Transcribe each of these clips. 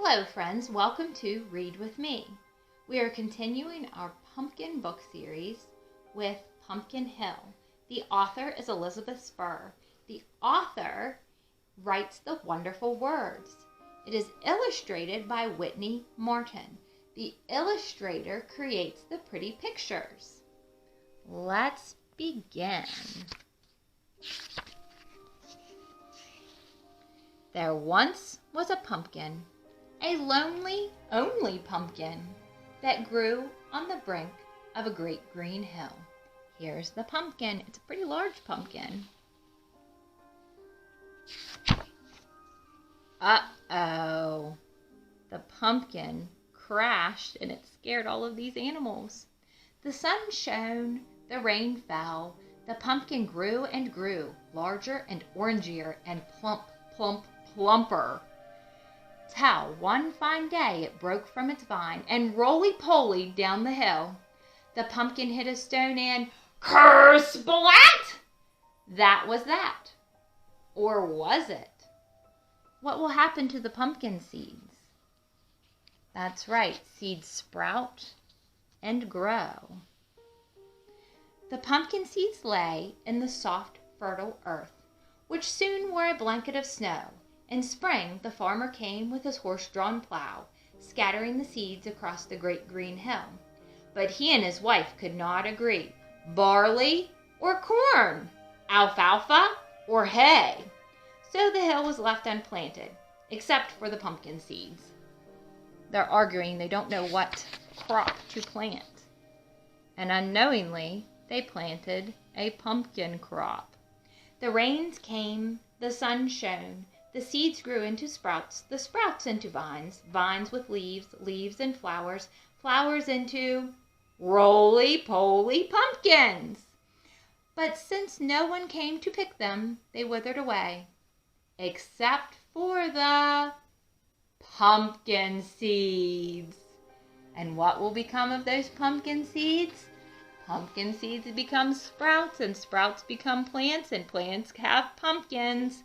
Hello friends, welcome to Read With Me. We are continuing our pumpkin book series with Pumpkin Hill. The author is Elizabeth Spurr. The author writes the wonderful words. It is illustrated by Whitney Martin. The illustrator creates the pretty pictures. Let's begin. There once was a pumpkin, a lonely, only pumpkin that grew on the brink of a great green hill. Here's the pumpkin. It's a pretty large pumpkin. Uh-oh. The pumpkin crashed and it scared all of these animals. The sun shone, the rain fell, the pumpkin grew and grew, larger and orangier and plumper. Till one fine day it broke from its vine and roly-poly down the hill. The pumpkin hit a stone and kersplat! That was that. Or was it? What will happen to the pumpkin seeds? That's right, seeds sprout and grow. The pumpkin seeds lay in the soft, fertile earth, which soon wore a blanket of snow. In spring, the farmer came with his horse-drawn plow, scattering the seeds across the great green hill. But he and his wife could not agree. Barley or corn? Alfalfa or hay? So the hill was left unplanted, except for the pumpkin seeds. They're arguing they don't know what crop to plant. And unknowingly, they planted a pumpkin crop. The rains came, the sun shone, the seeds grew into sprouts, the sprouts into vines, vines with leaves, leaves and flowers, flowers into roly-poly pumpkins. But since no one came to pick them, they withered away, except for the pumpkin seeds. And what will become of those pumpkin seeds? Pumpkin seeds become sprouts, and sprouts become plants, and plants have pumpkins.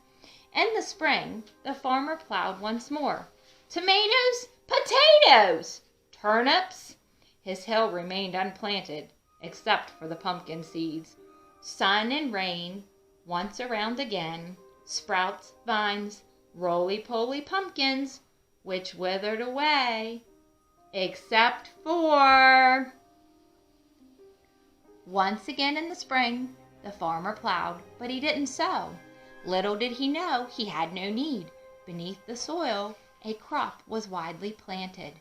In the spring, the farmer plowed once more. Tomatoes, potatoes, turnips. His hill remained unplanted, except for the pumpkin seeds. Sun and rain, once around again, sprouts, vines, roly-poly pumpkins, which withered away, except for... Once again in the spring, the farmer plowed, but he didn't sow. Little did he know he had no need. Beneath the soil, a crop was widely planted.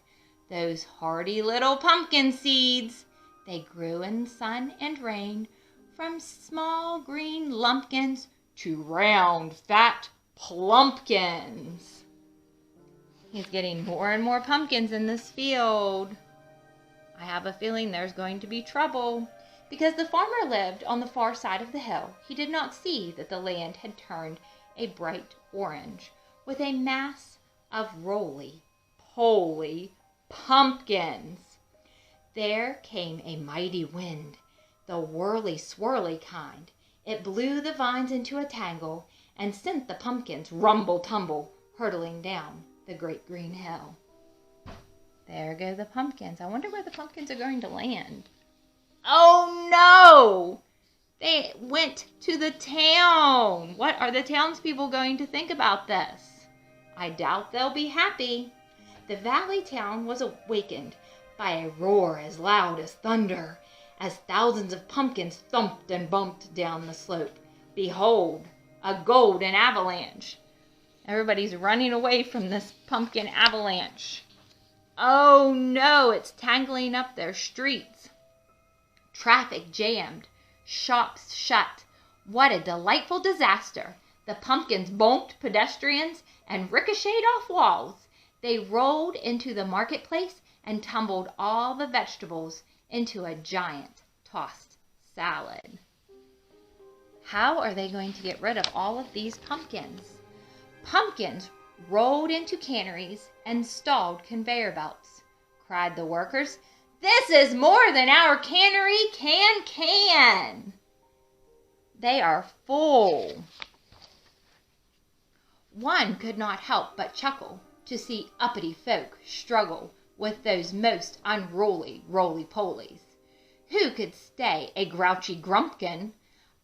Those hardy little pumpkin seeds. They grew in sun and rain, from small green lumpkins to round, fat plumpkins. He's getting more and more pumpkins in this field. I have a feeling there's going to be trouble. Because the farmer lived on the far side of the hill, he did not see that the land had turned a bright orange, with a mass of roly-poly pumpkins. There came a mighty wind, the whirly-swirly kind. It blew the vines into a tangle and sent the pumpkins rumble-tumble, hurtling down the great green hill. There go the pumpkins. I wonder where the pumpkins are going to land. Oh no! They went to the town. What are the townspeople going to think about this? I doubt they'll be happy. The valley town was awakened by a roar as loud as thunder, as thousands of pumpkins thumped and bumped down the slope. Behold, a golden avalanche. Everybody's running away from this pumpkin avalanche. Oh no, it's tangling up their streets. Traffic jammed, shops shut. What a delightful disaster. The pumpkins bonked pedestrians and ricocheted off walls. They rolled into the marketplace and tumbled all the vegetables into a giant tossed salad. How are they going to get rid of all of these pumpkins? Pumpkins rolled into canneries and stalled conveyor belts. Cried the workers, "This is more than our cannery can. They are full." One could not help but chuckle. to see uppity folk struggle with those most unruly roly-polies. Who could stay a grouchy grumpkin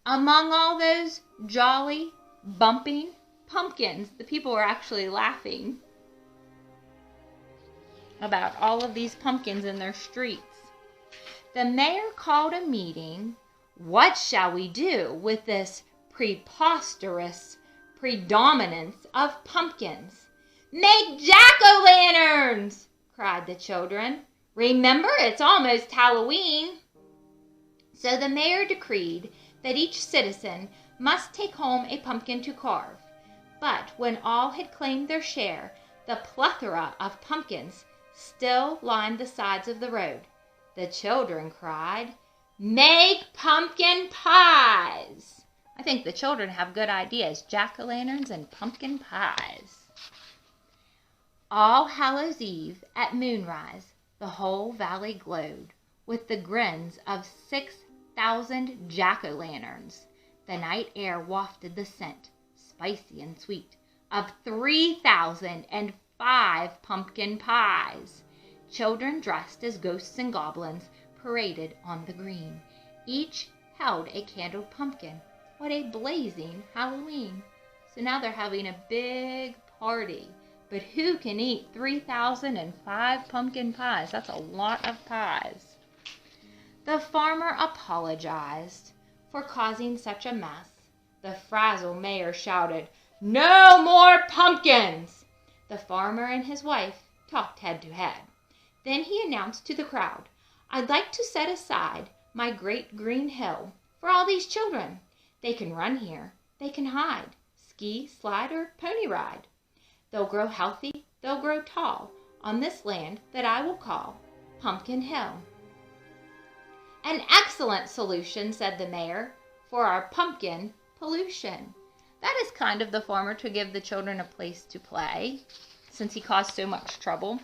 among all those jolly, bumping pumpkins? The people were actually laughing about all of these pumpkins in their streets. The mayor called a meeting. What shall we do with this preposterous predominance of pumpkins? Make jack-o'-lanterns, cried the children. Remember, it's almost Halloween. So the mayor decreed that each citizen must take home a pumpkin to carve. But when all had claimed their share, the plethora of pumpkins still lined the sides of the road. The children cried, "Make pumpkin pies!" I think the children have good ideas. Jack-o'-lanterns and pumpkin pies. All Hallows Eve at moonrise, the whole valley glowed with the grins of 6,000 jack-o'-lanterns. The night air wafted the scent, spicy and sweet, of 3,005 pumpkin pies. Children dressed as ghosts and goblins paraded on the green. Each held a candled pumpkin. What a blazing Halloween. So now they're having a big party. But who can eat 3,005 pumpkin pies? That's a lot of pies. The farmer apologized for causing such a mess. The frazzled mayor shouted, "No more pumpkins!" The farmer and his wife talked head to head. Then he announced to the crowd, "I'd like to set aside my great green hill for all these children. They can run here, they can hide, ski, slide, or pony ride. They'll grow healthy, they'll grow tall on this land that I will call Pumpkin Hill." "An excellent solution," said the mayor, "for our pumpkin pollution." That is kind of the farmer to give the children a place to play, since he caused so much trouble.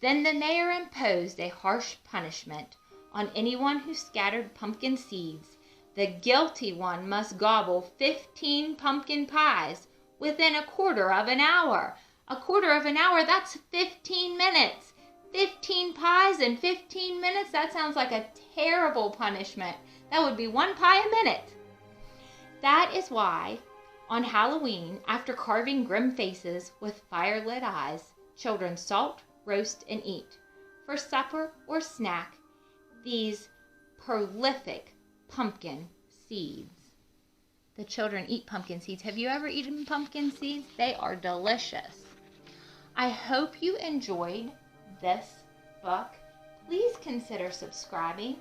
Then the mayor imposed a harsh punishment on anyone who scattered pumpkin seeds. The guilty one must gobble 15 pumpkin pies within a quarter of an hour. A quarter of an hour, that's 15 minutes. 15 pies in 15 minutes, that sounds like a terrible punishment. That would be 1 pie a minute. That is why, on Halloween, after carving grim faces with fire-lit eyes, children salt, roast, and eat, for supper or snack, these prolific pumpkin seeds. The children eat pumpkin seeds. Have you ever eaten pumpkin seeds? They are delicious. I hope you enjoyed this book. Please consider subscribing